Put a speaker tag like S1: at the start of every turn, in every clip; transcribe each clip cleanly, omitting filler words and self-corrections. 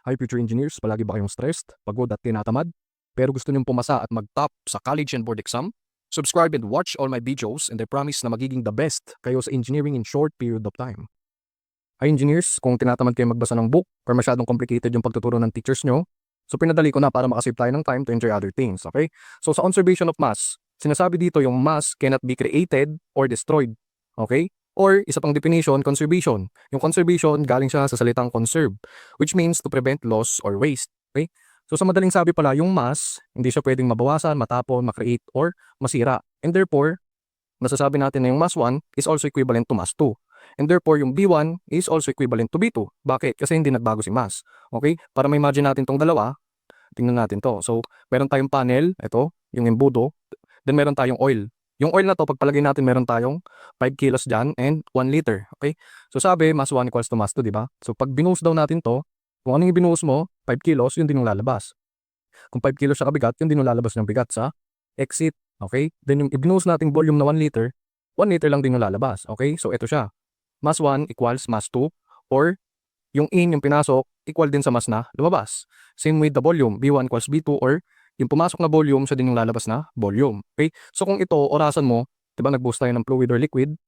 S1: Hi future engineers, palagi ba kayong stressed, pagod at tinatamad? Pero gusto niyong pumasa at mag-top sa college and board exam? Subscribe and watch all my videos and I promise na magiging the best kayo sa engineering in short period of time. Hi engineers, kung tinatamad kayo magbasa ng book or masyadong complicated yung pagtuturo ng teachers nyo, so pinadali ko na para makasave tayo ng time to enjoy other things, okay? So sa conservation of mass, sinasabi dito yung mass cannot be created or destroyed, okay? Or isa pang definition, conservation. Yung conservation galing siya sa salitang conserve, which means to prevent loss or waste, okay? So sa madaling sabi pala, yung mass, hindi siya pwedeng mabawasan, matapon, makreate, or masira. And therefore, nasasabi natin na yung mass 1 is also equivalent to mass 2. And therefore, yung B1 is also equivalent to B2. Bakit? Kasi hindi nagbago si mass. Okay? Para ma-imagine natin tong dalawa, tingnan natin to. So, meron tayong panel, ito, yung embudo. Then meron tayong oil. Yung oil na to, pagpalagay natin, meron tayong 5 kilos dyan and 1 liter. Okay? So, sabi, mass 1 equals to mass 2, di ba? So, pag binuhos daw natin to, kung anong ibinuhos mo, 5 kilos, yun din yung lalabas. Kung 5 kilos siya kabigat, yun din yung lalabas ng bigat sa exit. Okay? Then yung ibinuhos nating volume na 1 liter, 1 liter lang din yung lalabas. Okay? So, ito siya. Mass 1 equals mass 2 or yung in, yung pinasok, equal din sa mass na lumabas. Same with the volume, B1 equals B2 or yung pumasok na volume, siya din yung lalabas na volume. Okay? So kung ito, orasan mo, diba nag-boost tayo ng fluid or liquid,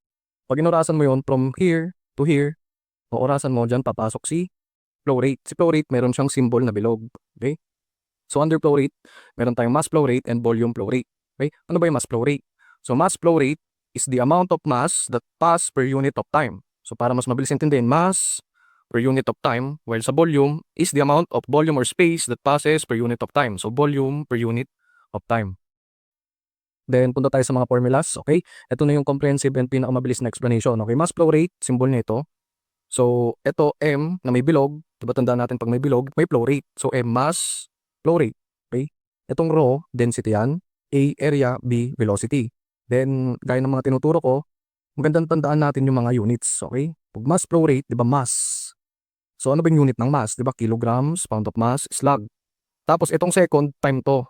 S1: pag inorasan mo yon from here to here, o orasan mo, dyan papasok si flow rate. Si flow rate, meron siyang symbol na bilog. Okay? So under flow rate, meron tayong mass flow rate and volume flow rate. Okay? Ano ba yung mass flow rate? So mass flow rate is the amount of mass that pass per unit of time. So para mas mabilis intindihin, mass per unit of time, while sa volume is the amount of volume or space that passes per unit of time. So volume per unit of time. Then punta tayo sa mga formulas, okay? Ito na yung comprehensive and pinakamabilis na explanation. Okay, mass flow rate, symbol nito. So ito M na may bilog, diba tandaan natin pag may bilog, may flow rate. So M mass flow rate, okay? Itong rho, density yan, A area, B velocity. Then gaya ng mga tinuturo ko, magandang tandaan natin yung mga units, okay? Pag mass flow rate, di ba mass? So ano ba yung unit ng mass? Di ba kilograms, pound of mass, slug. Tapos itong second, time to.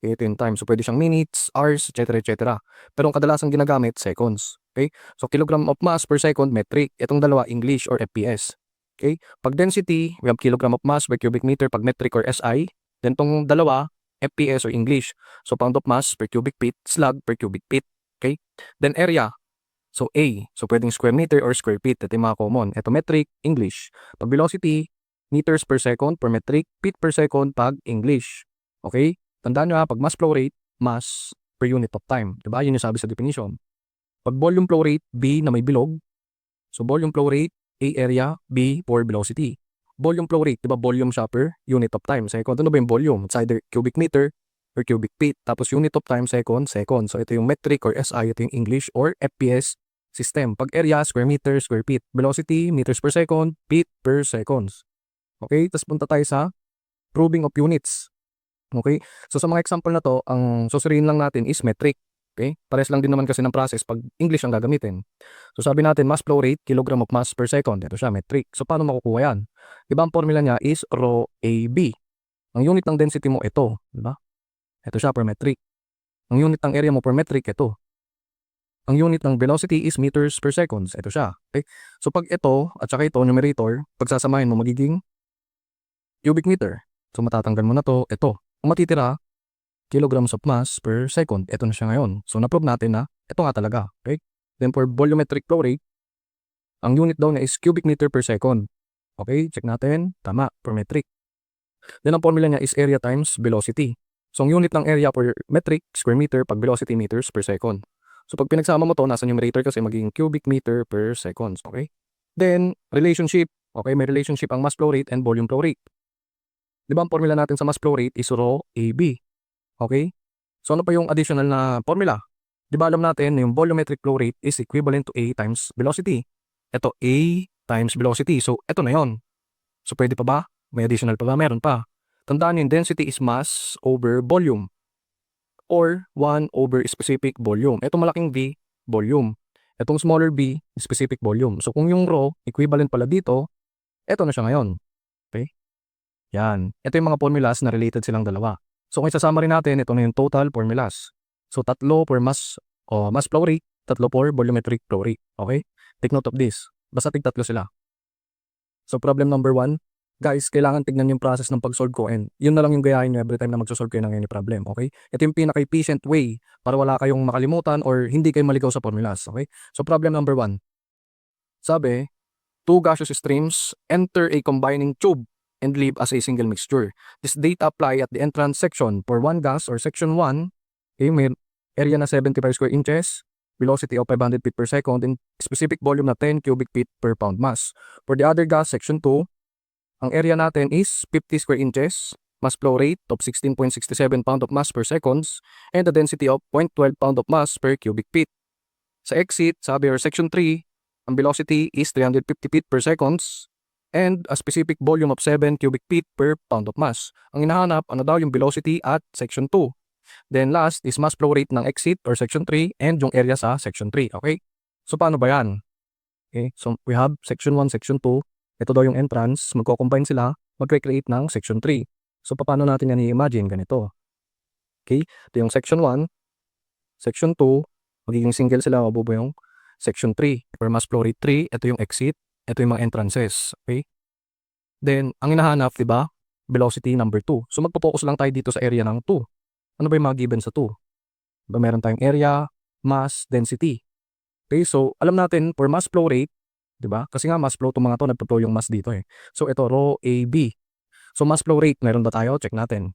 S1: Okay, ito yung time. So pwede siyang minutes, hours, etc. etc. Pero ang kadalasang ginagamit, seconds. Okay? So kilogram of mass per second, metric. Itong dalawa, English or FPS. Okay? Pag density, we have kilogram of mass per cubic meter, pag metric or SI. Then tong dalawa, FPS or English. So pound of mass per cubic feet, slug per cubic feet. Okay? Then area. So A, so pwedeng square meter or square feet. Ito yung mga common. Ito metric, English. Pag velocity, meters per second per metric, feet per second pag English. Okay? Tandaan nyo pag mass flow rate, mass per unit of time. Diba? Yun yung sabi sa definition. Pag volume flow rate, B na may bilog. So volume flow rate, A area, B for velocity. Volume flow rate, diba volume siya per unit of time. Second, ano ba yung volume? It's either cubic meter or cubic feet. Tapos unit of time, second. So ito yung metric or SI, ito yung English or FPS system. Pag area, square meter, square feet. Velocity, meters per second, feet per seconds. Okay? Tapos punta tayo sa proving of units. Okay? So sa mga example na to, ang susuriin lang natin is metric. Okay? Pares lang din naman kasi ng process pag English ang gagamitin. So sabi natin, mass flow rate, kilogram of mass per second. Ito siya, metric. So paano makukuha yan? Diba ang formula niya is rho AB. Ang unit ng density mo, ito. Diba? Ito siya per metric. Ang unit ng area mo per metric, ito. Ang unit ng velocity is meters per seconds. Ito siya. Okay? So pag ito at saka ito, numerator, pagsasamahin mo magiging cubic meter. So matatanggal mo na to, ito. Kung matitira, kilograms of mass per second. Ito na siya ngayon. So na-prove natin na ito nga talaga. Okay? Then for volumetric flow rate, ang unit daw niya is cubic meter per second. Okay? Check natin. Tama. Per metric. Then ang formula niya is area times velocity. So ang unit ng area per metric, square meter, pag velocity meters per second. So pag pinagsama mo to, nasa numerator kasi magiging cubic meter per seconds, okay? Then, relationship. Okay, may relationship ang mass flow rate and volume flow rate. Di ba ang formula natin sa mass flow rate is rho AB. Okay? So ano pa yung additional na formula? Di ba alam natin na yung volumetric flow rate is equivalent to A times velocity. Ito, A times velocity. So, ito na yon. So, pwede pa ba? May additional pa ba? Meron pa. Tandaan yung density is mass over volume. Or 1 over specific volume. Itong malaking V, volume. Itong smaller b, specific volume. So kung yung rho, equivalent pala dito, ito na siya ngayon. Okay? Yan. Ito yung mga formulas na related silang dalawa. So kung isasama rin natin, ito na yung total formulas. So tatlo for mass flow rate, tatlo for volumetric flow rate. Okay? Take note of this. Basta tig tatlo sila. So problem number 1, Guys, kailangan tignan yung process ng pag-solve ko and yun na lang yung gayahin nyo every time na magso-solve kayo ng any problem, okay? Ito yung pinaka-efficient way para wala kayong makalimutan or hindi kayo maligaw sa formulas, okay? So problem number 1. Sabi, two gaseous streams enter a combining tube and leave as a single mixture. This data apply at the entrance section for one gas or section 1, okay, may area na 75 square inches, velocity of 500 feet per second, and specific volume na 10 cubic feet per pound mass. For the other gas, section 2, ang area natin is 50 square inches, mass flow rate of 16.67 pound of mass per seconds, and the density of 0.12 pound of mass per cubic feet. Sa exit, sabi or section 3, ang velocity is 350 feet per seconds, and a specific volume of 7 cubic feet per pound of mass. Ang hinahanap, ano daw yung velocity at section 2. Then last is mass flow rate ng exit or section 3 and yung area sa section 3, okay? So paano ba yan? Okay, so we have section 1, section 2. Ito daw yung entrance, magko-combine sila, magre-create ng section 3. So paano natin yan i-imagine? Ganito. Okay, ito yung section 1, section 2, magiging single sila, mabubo yung section 3. For mass flow rate 3, ito yung exit, ito yung mga entrances. Okay? Then, ang hinahanap, diba? Velocity number 2. So magpo-focus lang tayo dito sa area ng 2. Ano ba yung mga given sa 2? Diba meron tayong area, mass, density. Okay, so alam natin for mass flow rate, diba? Kasi nga mass flow itong mga to, nagpo-flow yung mass dito eh. So ito, rho AB. So mass flow rate, meron ba tayo? Check natin.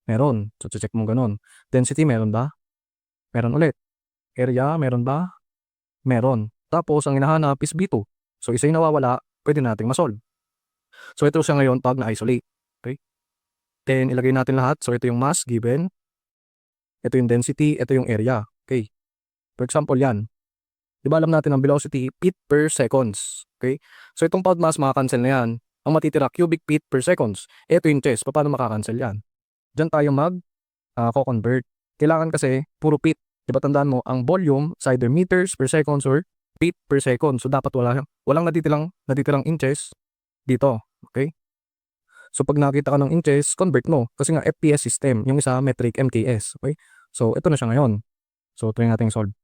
S1: Meron. So check mo ganun. Density, meron ba? Meron ulit. Area, meron ba? Meron. Tapos, ang hinahanap is B2. So isa yung nawawala, pwede nating masolve. So ito siya ngayon pag na-isolate. Okay? Then, ilagay natin lahat. So ito yung mass given. Ito yung density. Ito yung area. Okay? For example, yan. Diba alam natin ang velocity, feet per seconds. Okay? So itong pound mass, makakancel na yan. Ang matitira, cubic feet per seconds. Ito yung inches. Paano makakancel yan? Diyan tayo mag-convert. Kailangan kasi, puro feet. Diba tandaan mo, ang volume sa either meters per seconds or feet per second. So dapat walang natitirang inches dito. Okay? So pag nakita ka ng inches, convert mo. Kasi nga FPS system, yung isa metric MKS. Okay? So ito na siya ngayon. So try natin solve.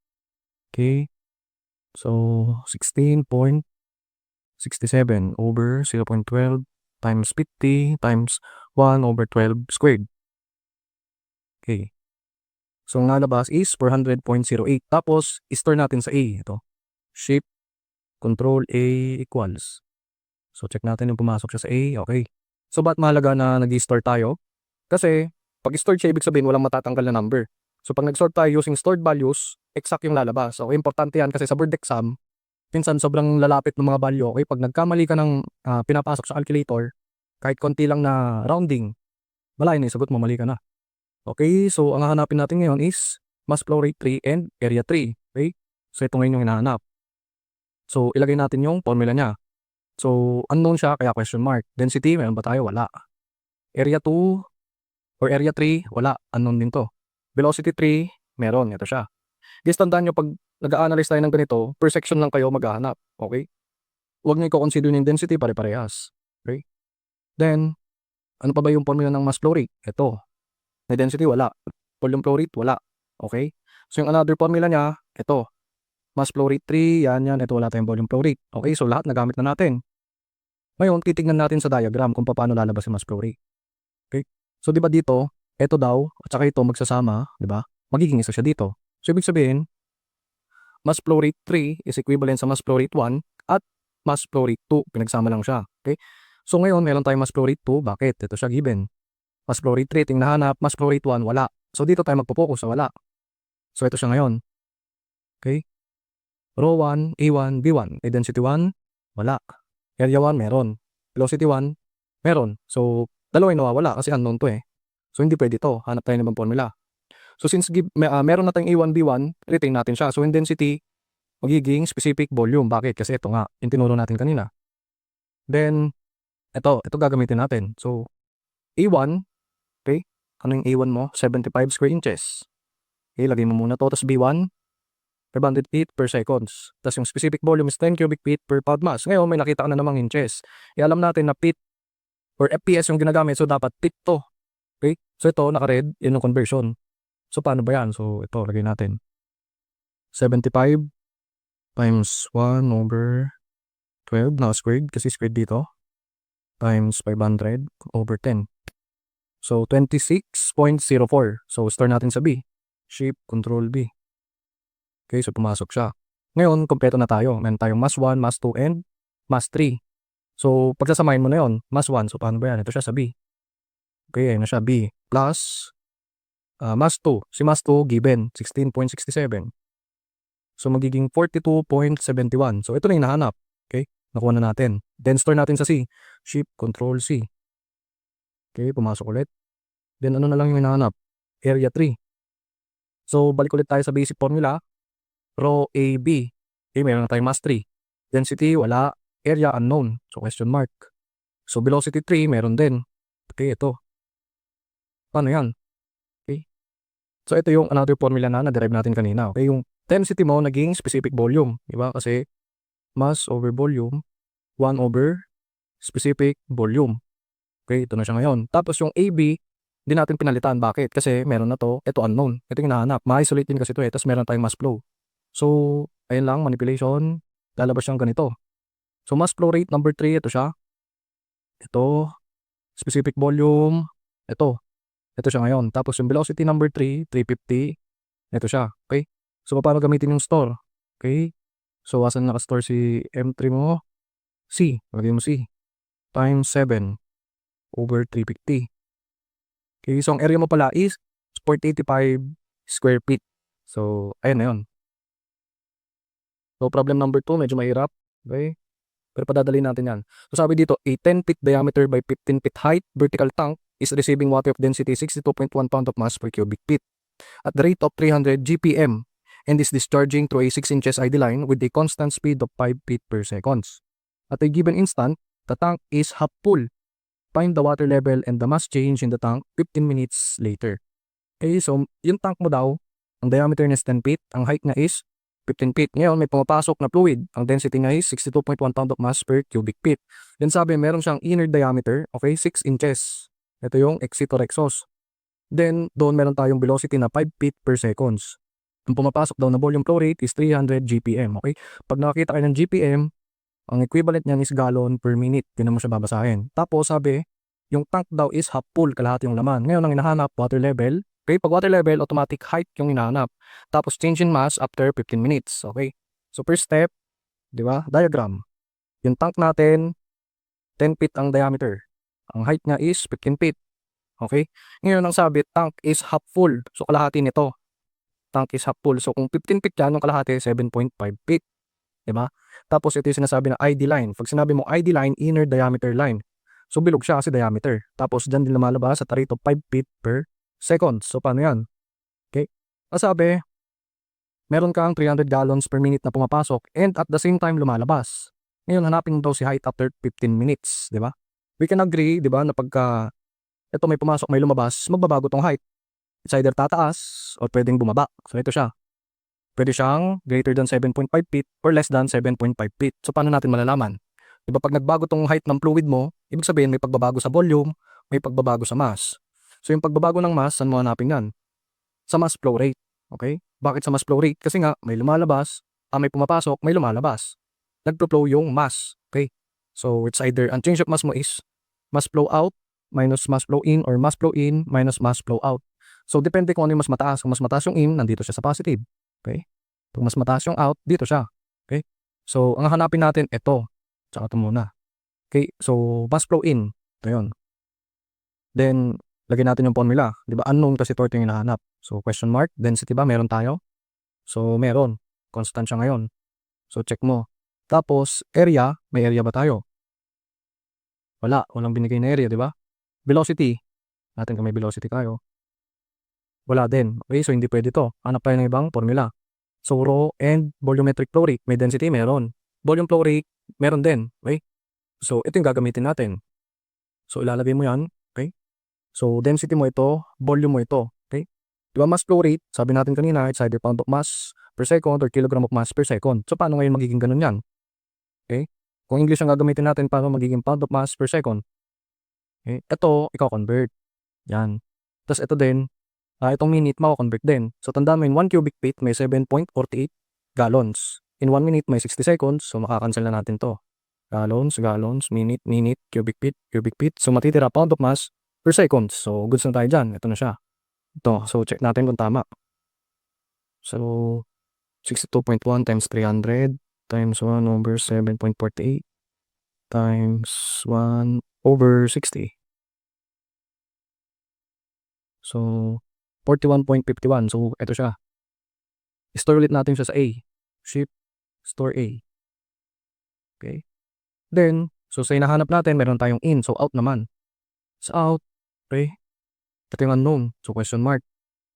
S1: Okay? So 16.67 over 0.12 times 50 times 1 over 12 squared. Okay. So ang nalabas is 400.08. Tapos, i-store natin sa A. Ito. Shift, Control A equals. So check natin yung pumasok siya sa A. Okay. So ba't mahalaga na nag-i-store tayo? Kasi, pag i-store siya, ibig sabihin walang matatanggal na number. So pag nag-sort tayo using stored values, exact yung lalabas. So importante yan kasi sa board exam, minsan sobrang lalapit ng mga value. Okay? Pag nagkamali ka ng pinapasok sa calculator, kahit konti lang na rounding, wala yun, sagot mo, mali ka na. Okay, so ang hahanapin natin ngayon is mass flow rate 3 and area 3. Okay? So ito ngayon yung hinahanap. So ilagay natin yung formula niya. So unknown siya, kaya question mark. Density, meron ba tayo? Wala. Area 2 or area 3, wala. Unknown din to. Velocity 3, meron. Ito siya. Guys, tandaan nyo, pag nag-a-analyze tayo ng ganito, per section lang kayo maghahanap. Okay? Huwag nyo i-consider yung density, pare-parehas. Okay? Then, ano pa ba yung formula ng mass flow rate? Ito. Na density, wala. Volume flow rate, wala. Okay? So, yung another formula niya, ito. Mass flow rate 3, yan. Ito, wala tayong volume flow rate. Okay? So, lahat nagamit na natin. Ngayon, titignan natin sa diagram kung paano lalabas yung mass flow rate. Okay? So, di ba dito, ito daw, at saka ito magsasama, di ba? Magiging isa siya dito. So, ibig sabihin, mass flow rate 3 is equivalent sa mass flow rate 1 at mass flow rate 2. Pinagsama lang siya. Okay? So, ngayon, meron tayong mass flow rate 2. Bakit? Ito siya given. Mass flow rate 3, tingnan nahanap. Mass flow rate 1, wala. So, dito tayo magpo-focus sa wala. So, ito siya ngayon. Okay? Rho 1, A1, B1. Density 1, wala. Area 1, meron. Velocity 1, meron. So, dalawa yung nawawala kasi unknown to eh. So, hindi pwede to. Hanap tayo ng formula. So, since meron na tayong A1, B1, retain natin siya. So, in density, magiging specific volume. Bakit? Kasi ito nga, yung tinuro natin kanina. Then, ito gagamitin natin. So, A1, okay? Ano yung A1 mo? 75 square inches. Okay, lagay mo muna to. Tapos B1, 500 feet per seconds. Tapos yung specific volume is 10 cubic feet per pound mass. Ngayon, may nakita ka na namang inches. Alam natin na feet or FPS yung ginagamit. So, dapat feet to. Okay? So, ito, naka-red. Yun yung conversion. So, paano ba yan? So, ito, lagay natin. 75 times 1 over 12 na squared kasi squared dito. times 500 over 10. So, 26.04. So, store natin sa B. Shift, Control B. Okay, so pumasok siya. Ngayon, kompleto na tayo. Meron tayong mass 1, mass 2, and mass 3. So, pagsasamahin mo na yon, mass 1. So, paano ba yan? Ito siya sa B. Okay, ayun na siya, B. Plus, mass 2. Si mass 2, given, 16.67. So, magiging 42.71. So, ito na yung nahanap. Okay, nakuha na natin. Then, store natin sa C. Shift, Control C. Okay, pumasok ulit. Then, ano na lang yung hinahanap? Area 3. So, balik ulit tayo sa basic formula. Row AB. Okay, meron na tayong mass 3. Density, wala. Area, unknown. So, question mark. So, velocity 3, meron din. Okay, ito. Paano yan? Okay. So, ito yung another formula na na-derive natin kanina. Okay, yung density mo naging specific volume. Diba? Kasi, mass over volume, 1 over specific volume. Okay, ito na siya ngayon. Tapos yung AB, hindi natin pinalitan. Bakit? Kasi meron na to. Ito unknown. Ito yung nahanap. Ma-isolate din kasi ito eh. Tapos meron tayong mass flow. So, ayun lang, manipulation. Lalabas siyang ganito. So, mass flow rate number 3, ito siya. Ito. Specific volume. Ito. Ito siya ngayon. Tapos yung velocity number 3, 350. Ito siya. Okay? So, paano gamitin yung store? Okay? So, asan nakastore si M3 mo? C. Lagay mo C. Times 7 over 350. Okay? So, ang area mo pala is 0.85 square feet. So, ayun na yun. So, problem number 2, medyo mahirap. Okay? Pero padadali natin yan. So, sabi dito, a 10 feet diameter by 15 feet height vertical tank is receiving water of density 62.1 pound of mass per cubic feet at the rate of 300 GPM and is discharging through a 6 inches ID line with a constant speed of 5 feet per second. At a given instant, the tank is half full. Find the water level and the mass change in the tank 15 minutes later. Okay, so yung tank mo daw, ang diameter niya is 10 feet, ang height niya is 15 feet. Ngayon, may pumapasok na fluid. Ang density niya is 62.1 pound of mass per cubic feet. Then sabi, meron siyang inner diameter, okay, 6 inches. Ito yung exit or exhaust. Then, doon meron tayong velocity na 5 feet per seconds. Ang pumapasok daw na volume flow rate is 300 GPM, okay? Pag nakakita kayo ng GPM, ang equivalent niyan is gallon per minute. Yun naman siya babasahin. Tapos, sabi, yung tank daw is half full, kalahati yung laman. Ngayon, ang hinahanap, water level. Okay, pag water level, automatic height yung hinahanap. Tapos, change in mass after 15 minutes. Okay? So, first step, di ba? Diagram. Yung tank natin, 10 feet ang diameter. Ang height niya is 15 feet. Okay? Ngayon, ang sabi, tank is half full. So, kalahati nito. Tank is half full. So, kung 15 feet yan, yung kalahati, 7.5 feet. Di ba? Tapos, ito yung sinasabi na ID line. Pag sinabi mo ID line, inner diameter line. So, bilog siya kasi diameter. Tapos, dyan din lumalabas sa rate of 5 feet per second. So, paano yan? Okay? Ang sabi, meron kang 300 gallons per minute na pumapasok and at the same time lumalabas. Ngayon, hanapin mo daw si height after 15 minutes. Di ba? We can agree, di ba, na pagka ito may pumasok, may lumabas, magbabago tong height. It's either tataas or pwedeng bumaba. So, ito siya. Pwede siyang greater than 7.5 feet or less than 7.5 feet. So, paano natin malalaman? Diba pag nagbago tong height ng fluid mo, ibig sabihin may pagbabago sa volume, may pagbabago sa mass. So, yung pagbabago ng mass, saan mo hanapin yan? Sa mass flow rate. Okay? Bakit sa mass flow rate? Kasi nga, may lumalabas, may pumapasok, may lumalabas. Nagpo-flow yung mass. Okay? So, it's either, ang change of mass mo is mass flow out minus mass flow in or mass flow in minus mass flow out. So, depende kung ano yung mas mataas. Kung mas mataas yung in, nandito siya sa positive. Okay? Kung mas mataas yung out, dito siya. Okay? So, ang hanapin natin, ito. Tsaka ito muna. Okay? So, mass flow in. Ito yun. Then, lagyan natin yung formula. Di ba? Unknown kasi ito yung hinahanap. So, question mark. Density ba? Meron tayo? So, meron. Constant siya ngayon. So, check mo. Tapos, area. May area ba tayo? Wala. Walang binigay na area, di ba? Velocity. Natin kung may velocity tayo. Wala din. Okay, so hindi pwede to. Hanap tayo ng ibang formula. So, rho and volumetric flow rate. May density, meron. Volume flow rate, meron din. Okay? So, ito yung gagamitin natin. So, ilalagay mo yan. Okay? So, density mo ito, volume mo ito. Okay? Diba mass flow rate, sabi natin kanina, it's either pound of mass per second or kilogram of mass per second. So, paano ngayon magiging ganun yan? Okay? Kung English ang gagamitin natin, paano magiging pound of mass per second? Okay? Ito, ikaw convert. Yan. Tapos ito din, itong minute, mako-convert din. So, tandaan mo in 1 cubic feet, may 7.48 gallons. In 1 minute, may 60 seconds. So, makakancel na natin to. gallons, minute, cubic feet. So, matitira pound of mass per seconds. So, goods na tayo dyan. Ito na siya. Ito. So, check natin kung tama. So, 62.1 times 300 times 1 over 7.48 times 1 over 60. So, 41.51. So, ito siya. Store ulit natin siya sa A. Ship, store A. Okay. Then, so sa hinahanap natin, meron tayong in. So, out naman. Sa out, okay. Ito yung unknown. So, question mark.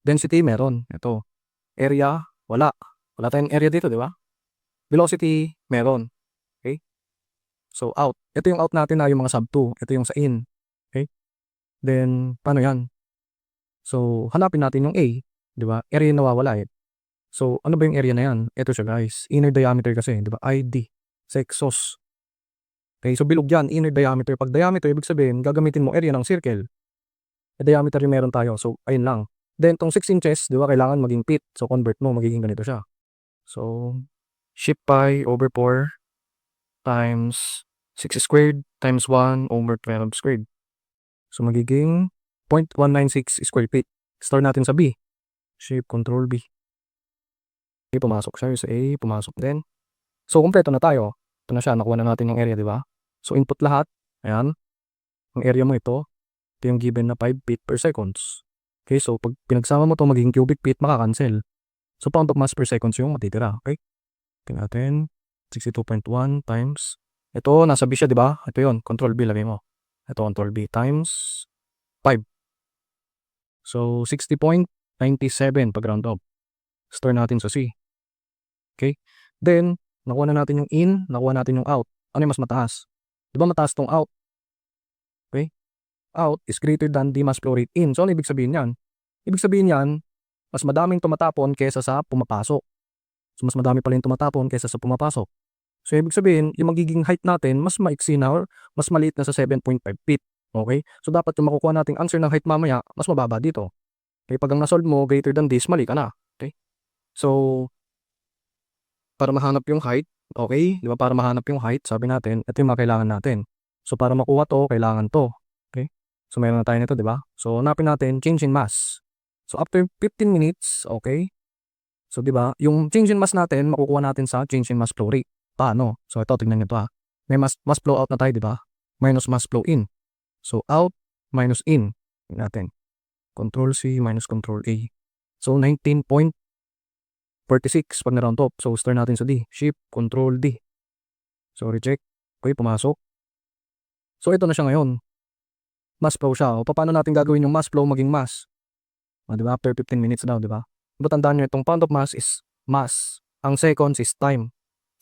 S1: Density, meron. Ito. Area, wala. Wala tayong area dito, di ba? Velocity, meron. Okay. So, out. Ito yung out natin na yung mga sub 2. Ito yung sa in. Okay. Then, paano yan? So, hanapin natin yung A. Di ba? Area yung nawawala eh. So, ano ba yung area na yan? Ito siya guys. Inner diameter kasi. Di ba? ID. Sexos. Okay, so bilog yan, inner diameter. Pag diameter, ibig sabihin, gagamitin mo area ng circle. Diameter yung meron tayo. So, ayun lang. Then, tong 6 inches, di ba, kailangan maging feet. So, convert mo, magiging ganito siya. So, ship pi over 4 times 6 squared times 1 over 12 squared. So, magiging 0.196 square feet. Store natin sa B. Ship, control B. Okay, pumasok siya. Sa A, pumasok din. So, kompleto na tayo. Ito na siya, nakuha na natin yung area, di ba? So, input lahat. Ayan. Ang area mo ito. Ito yung given na 5 feet per seconds. Okay, so pag pinagsama mo to magiging cubic feet, makakancel. So, pound of mass per seconds yung matitira. Okay? Tingnan natin. 62.1 times. Ito, nasa B siya, di ba? Ito yun. Control B, lagay mo. Ito, control B times 5. So, 60.97 pag round up. Store natin sa C. Okay? Then, nakuha na natin yung in, nakuha natin yung out. Ano yung mas mataas? Di ba mataas tong out? Okay? Out is greater than the mass flow rate in. So, ano ibig sabihin yan? Ibig sabihin yan, mas madaming tumatapon kaysa sa pumapasok. So, mas madami pala yung tumatapon kaysa sa pumapasok. So, ibig sabihin, yung magiging height natin, mas maiksi na or mas maliit na sa 7.5 feet. Okay? So, dapat yung makukuha nating answer ng height mamaya, mas mababa dito. Okay? Pag ang nasolve mo, greater than this, mali ka na. Okay? So, para mahanap yung height, okay? Di ba? Para mahanap yung height, sabi natin, ito yung mga kailangan natin. So, para makuha to, kailangan to. Okay? So, meron na tayo nito, di ba? So, hanapin natin, change in mass. So, after 15 minutes, okay? So, di ba? Yung change in mass natin, makukuha natin sa change in mass flow rate. Paano? So, ito, tignan nyo to ha. May mass flow out na tayo, di ba? Minus mass flow in. So, out minus in. Tignan natin. Control C minus control A. So, 19.46 pag na-round up. So, store natin sa D. Shift, control D. So, reject. Okay, pumasok. So, ito na siya ngayon. Mass flow siya. O, paano natin gagawin yung mass flow maging mass? O, diba? After 15 minutes daw, diba? Diba tandaan nyo, itong pound of mass is mass. Ang seconds is time.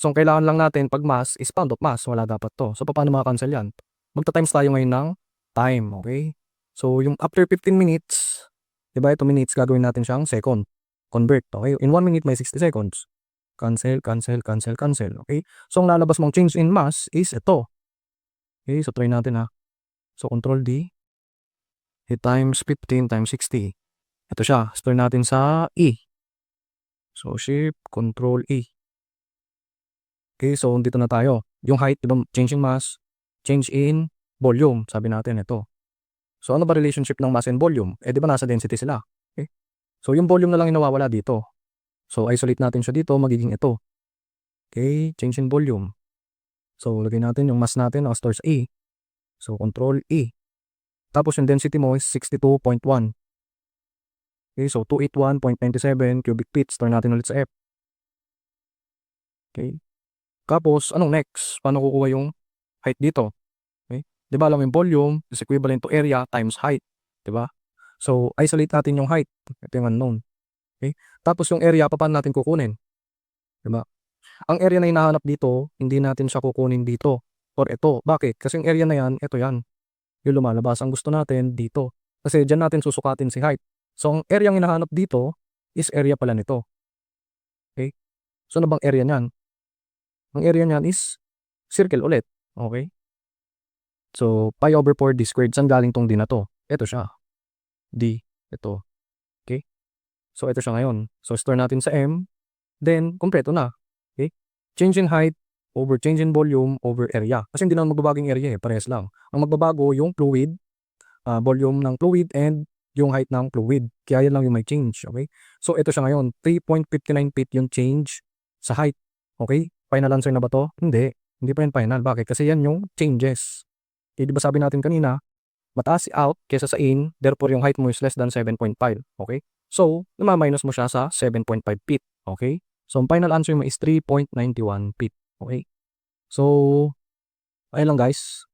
S1: So, ang kailangan lang natin pag mass is pound of mass. Wala dapat to. So, paano maka-cancel yan? Magta-times tayo ngayon ng time. Okay? So, yung after 15 minutes, diba? Ito minutes, gagawin natin siyang second. Convert. Okay? In 1 minute, may 60 seconds. Cancel, cancel, cancel, cancel. Okay? So, ang lalabas mong change in mass is ito. Okay? So, try natin ha. So, control D. Hit times 15 times 60. Ito siya. Store natin sa E. So, shift, control E. Okay? So, dito na tayo. Yung height, diba? Change in mass. Change in volume. Sabi natin ito. So, ano ba relationship ng mass and volume? Eh, diba nasa density sila? Okay? So, yung volume na lang yung nawawala dito. So, isolate natin siya dito. Magiging ito. Okay? Change in volume. So, lagay natin yung mass natin. Store sa E. So, control E. Tapos, yung density mo is 62.1. Okay, so 281.97 cubic feet. Store natin ulit sa F. Okay. Tapos, anong next? Paano kukuha yung height dito? Okay. Di ba alam yung volume is equivalent to area times height. Di ba? So, isolate natin yung height. Ito yung unknown. Okay. Tapos yung area, paano natin kukunin? Di ba? Ang area na hinahanap dito, hindi natin siya kukunin dito. Or ito. Bakit? Kasi yung area na yan, ito yan. Yung lumalabas. Ang gusto natin dito. Kasi dyan natin susukatin si height. So, ang area ang hinahanap dito is area pala nito. Okay? So, ano bang area niyan? Ang area niyan is circle ulit. Okay? So, pi over 4 d squared. Saan galing tong d na to? Ito siya. D. Ito. Okay? So, ito siya ngayon. So, store natin sa M. Then, kompleto na. Okay? Change in height over change in volume over area. Kasi hindi naman magbabago yung area parehas lang. Ang magbabago yung fluid, volume ng fluid and yung height ng fluid. Kaya yan lang yung may change, okay? So ito siya ngayon, 3.59 feet yung change sa height, okay? Final answer na ba to? Hindi pa yan final. Bakit? Kasi yan yung changes. Eh, di ba sabi natin kanina, mataas si out kesa sa in, therefore yung height mo is less than 7.5, okay? So, namaminus mo siya sa 7.5 feet, okay? So, ang final answer mo is 3.91 feet, okay? So, ayun lang guys.